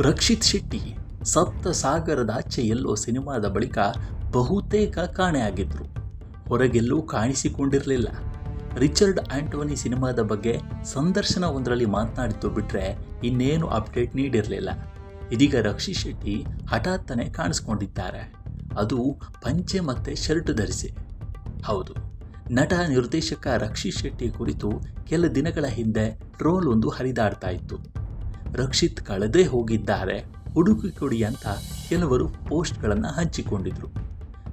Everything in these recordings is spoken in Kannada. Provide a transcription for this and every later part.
ರಕ್ಷಿತ್ ಶೆಟ್ಟಿ ಸಪ್ತ ಸಾಗರದಾಚೆ ಎಲ್ಲೋ ಸಿನಿಮಾದ ಬಳಿಕ ಬಹುತೇಕ ಕಾಣೆಯಾಗಿದ್ರು. ಹೊರಗೆಲ್ಲೂ ಕಾಣಿಸಿಕೊಂಡಿರಲಿಲ್ಲ. ರಿಚರ್ಡ್ ಆಂಟೋನಿ ಸಿನಿಮಾದ ಬಗ್ಗೆ ಸಂದರ್ಶನವೊಂದರಲ್ಲಿ ಮಾತನಾಡಿದ್ದು ಬಿಟ್ಟರೆ ಇನ್ನೇನು ಅಪ್ಡೇಟ್ ನೀಡಿರಲಿಲ್ಲ. ಇದೀಗ ರಕ್ಷಿತ್ ಶೆಟ್ಟಿ ಹಠಾತ್ತನೆ ಕಾಣಿಸ್ಕೊಂಡಿದ್ದಾರೆ. ಅದು ಪಂಚೆ ಮತ್ತು ಶರ್ಟ್ ಧರಿಸಿ. ಹೌದು, ನಟ ನಿರ್ದೇಶಕ ರಕ್ಷಿತ್ ಶೆಟ್ಟಿ ಕುರಿತು ಕೆಲ ದಿನಗಳ ಹಿಂದೆ ಟ್ರೋಲ್ ಒಂದು ಹರಿದಾಡ್ತಾ ಇತ್ತು. ರಕ್ಷಿತ್ ಕಳೆದೇ ಹೋಗಿದ್ದಾರೆ, ಹುಡುಕಿ ಕೊಡಿ ಅಂತ ಕೆಲವರು ಪೋಸ್ಟ್ಗಳನ್ನು ಹಂಚಿಕೊಂಡಿದ್ರು.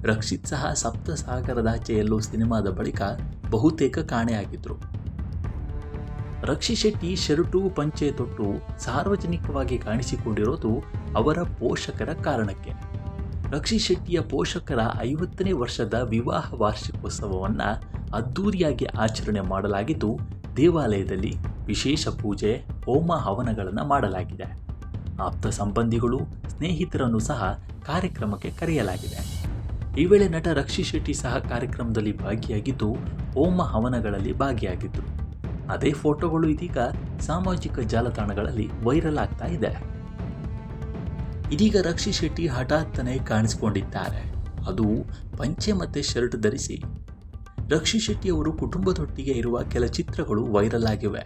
ರಕ್ಷಿತ್ ಸಹ ಸಪ್ತ ಸಾಗರದಾಚೆ ಎಲ್ಲೋ ಸಿನಿಮಾದ ಬಳಿಕ ಬಹುತೇಕ ಕಾಣೆಯಾಗಿದ್ರು. ರಕ್ಷಿತ್ ಶೆಟ್ಟಿ ಶರ್ಟು ಪಂಚೆ ತೊಟ್ಟು ಸಾರ್ವಜನಿಕವಾಗಿ ಕಾಣಿಸಿಕೊಂಡಿರೋದು ಅವರ ಪೋಷಕರ ಕಾರಣಕ್ಕೆ. ರಕ್ಷಿತ್ ಶೆಟ್ಟಿಯ ಪೋಷಕರ 50ನೇ ವರ್ಷದ ವಿವಾಹ ವಾರ್ಷಿಕೋತ್ಸವವನ್ನು ಅದ್ದೂರಿಯಾಗಿ ಆಚರಣೆ ಮಾಡಲಾಗಿದ್ದು, ದೇವಾಲಯದಲ್ಲಿ ವಿಶೇಷ ಪೂಜೆ, ಹೋಮ ಹವನಗಳನ್ನು ಮಾಡಲಾಗಿದೆ. ಆಪ್ತ ಸಂಬಂಧಿಗಳು, ಸ್ನೇಹಿತರನ್ನು ಸಹ ಕಾರ್ಯಕ್ರಮಕ್ಕೆ ಕರೆಯಲಾಗಿದೆ. ಈ ವೇಳೆ ನಟ ರಕ್ಷಿತ್ ಶೆಟ್ಟಿ ಸಹ ಕಾರ್ಯಕ್ರಮದಲ್ಲಿ ಭಾಗಿಯಾಗಿದ್ದು, ಹೋಮ ಹವನಗಳಲ್ಲಿ ಭಾಗಿಯಾಗಿದ್ದರು. ಅದೇ ಫೋಟೋಗಳು ಇದೀಗ ಸಾಮಾಜಿಕ ಜಾಲತಾಣಗಳಲ್ಲಿ ವೈರಲ್ ಆಗ್ತಾ ಇದೆ. ಇದೀಗ ರಕ್ಷಿತ್ ಶೆಟ್ಟಿ ಹಠಾತ್ತನೆ ಕಾಣಿಸಿಕೊಂಡಿದ್ದಾರೆ. ಅದು ಪಂಚೆ ಮತ್ತು ಶರ್ಟ್ ಧರಿಸಿ. ರಕ್ಷಿತ್ ಶೆಟ್ಟಿ ಅವರು ಕುಟುಂಬದೊಟ್ಟಿಗೆ ಇರುವ ಕೆಲ ಚಿತ್ರಗಳು ವೈರಲ್ ಆಗಿವೆ.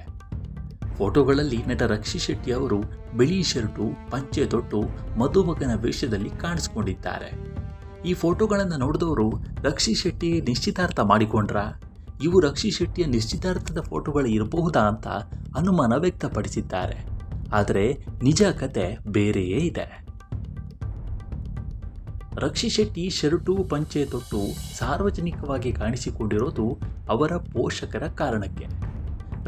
ಫೋಟೋಗಳಲ್ಲಿ ನಟ ರಕ್ಷಿತ್ ಶೆಟ್ಟಿ ಅವರು ಬಿಳಿ ಶರ್ಟು, ಪಂಚೆ ತೊಟ್ಟು ಮದುಮಗನ ವೇಷದಲ್ಲಿ ಕಾಣಿಸಿಕೊಂಡಿದ್ದಾರೆ. ಈ ಫೋಟೋಗಳನ್ನು ನೋಡಿದವರು ರಕ್ಷಿತ್ ಶೆಟ್ಟಿ ನಿಶ್ಚಿತಾರ್ಥ ಮಾಡಿಕೊಂಡ್ರ, ಇವು ರಕ್ಷಿತ್ ಶೆಟ್ಟಿಯ ನಿಶ್ಚಿತಾರ್ಥದ ಫೋಟೋಗಳು ಇರಬಹುದಾ ಅಂತ ಅನುಮಾನ ವ್ಯಕ್ತಪಡಿಸಿದ್ದಾರೆ. ಆದರೆ ನಿಜ ಕತೆ ಬೇರೆಯೇ ಇದೆ. ರಕ್ಷಿತ್ ಶೆಟ್ಟಿ ಶರ್ಟು ಪಂಚೆ ತೊಟ್ಟು ಸಾರ್ವಜನಿಕವಾಗಿ ಕಾಣಿಸಿಕೊಂಡಿರೋದು ಅವರ ಪೋಷಕರ ಕಾರಣಕ್ಕೆ.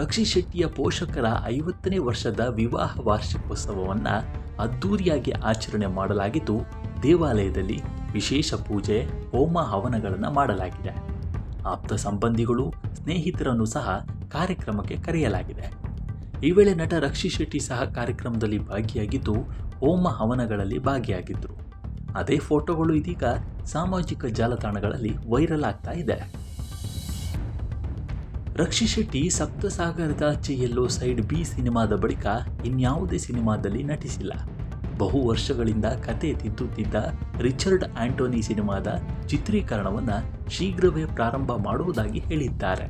ರಕ್ಷಿತ್ ಶೆಟ್ಟಿಯ ಪೋಷಕರ 50ನೇ ವರ್ಷದ ವಿವಾಹ ವಾರ್ಷಿಕೋತ್ಸವವನ್ನು ಅದ್ದೂರಿಯಾಗಿ ಆಚರಣೆ ಮಾಡಲಾಗಿದ್ದು, ದೇವಾಲಯದಲ್ಲಿ ವಿಶೇಷ ಪೂಜೆ, ಹೋಮ ಹವನಗಳನ್ನು ಮಾಡಲಾಗಿದೆ. ಆಪ್ತ ಸಂಬಂಧಿಗಳು, ಸ್ನೇಹಿತರನ್ನು ಸಹ ಕಾರ್ಯಕ್ರಮಕ್ಕೆ ಕರೆಯಲಾಗಿದೆ. ಈ ವೇಳೆ ನಟ ರಕ್ಷಿತ್ ಶೆಟ್ಟಿ ಸಹ ಕಾರ್ಯಕ್ರಮದಲ್ಲಿ ಭಾಗಿಯಾಗಿದ್ದು, ಹೋಮ ಹವನಗಳಲ್ಲಿ ಭಾಗಿಯಾಗಿದ್ದರು. ಅದೇ ಫೋಟೋಗಳು ಇದೀಗ ಸಾಮಾಜಿಕ ಜಾಲತಾಣಗಳಲ್ಲಿ ವೈರಲ್ ಆಗ್ತಾ ಇದೆ. ರಕ್ಷಿತ್ ಶೆಟ್ಟಿ ಸಪ್ತ ಸಾಗರದಾಚೆ ಎಲ್ಲೋ ಸೈಡ್ ಬಿ ಸಿನಿಮಾದ ಬಳಿಕ ಇನ್ಯಾವುದೇ ಸಿನಿಮಾದಲ್ಲಿ ನಟಿಸಿಲ್ಲ. ಬಹು ವರ್ಷಗಳಿಂದ ಕತೆ ತಿದ್ದುತ್ತಿದ್ದ ರಿಚರ್ಡ್ ಆಂಟೋನಿ ಸಿನಿಮಾದ ಚಿತ್ರೀಕರಣವನ್ನು ಶೀಘ್ರವೇ ಪ್ರಾರಂಭ ಮಾಡುವುದಾಗಿ ಹೇಳಿದ್ದಾರೆ.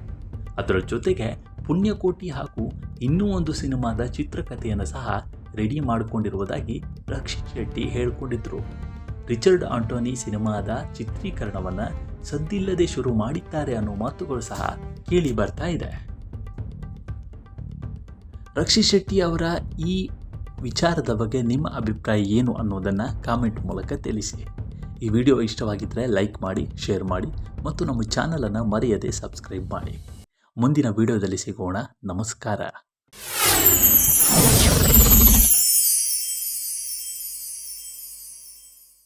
ಅದರ ಜೊತೆಗೆ ಪುಣ್ಯಕೋಟಿ ಹಾಗೂ ಇನ್ನೂ ಒಂದು ಸಿನಿಮಾದ ಚಿತ್ರಕಥೆಯನ್ನು ಸಹ ರೆಡಿ ಮಾಡಿಕೊಂಡಿರುವುದಾಗಿ ರಕ್ಷಿತ್ ಶೆಟ್ಟಿ ಹೇಳಿಕೊಂಡಿದ್ದರು. ರಿಚರ್ಡ್ ಆಂಟೋನಿ ಸಿನಿಮಾದ ಚಿತ್ರೀಕರಣವನ್ನು ಸದ್ದಿಲ್ಲದೆ ಶುರು ಮಾಡಿದ್ದಾರೆ ಅನ್ನೋ ಮಾತುಗಳು ಸಹ ಕೇಳಿ ಬರ್ತಾ ಇದೆ. ರಕ್ಷಿತ್ ಶೆಟ್ಟಿ ಅವರ ಈ ವಿಚಾರದ ಬಗ್ಗೆ ನಿಮ್ಮ ಅಭಿಪ್ರಾಯ ಏನು ಅನ್ನೋದನ್ನು ಕಾಮೆಂಟ್ ಮೂಲಕ ತಿಳಿಸಿ. ಈ ವಿಡಿಯೋ ಇಷ್ಟವಾಗಿದ್ದರೆ ಲೈಕ್ ಮಾಡಿ, ಶೇರ್ ಮಾಡಿ ಮತ್ತು ನಮ್ಮ ಚಾನಲನ್ನು ಮರೆಯದೆ ಸಬ್ಸ್ಕ್ರೈಬ್ ಮಾಡಿ. ಮುಂದಿನ ವಿಡಿಯೋದಲ್ಲಿ ಸಿಗೋಣ. ನಮಸ್ಕಾರ.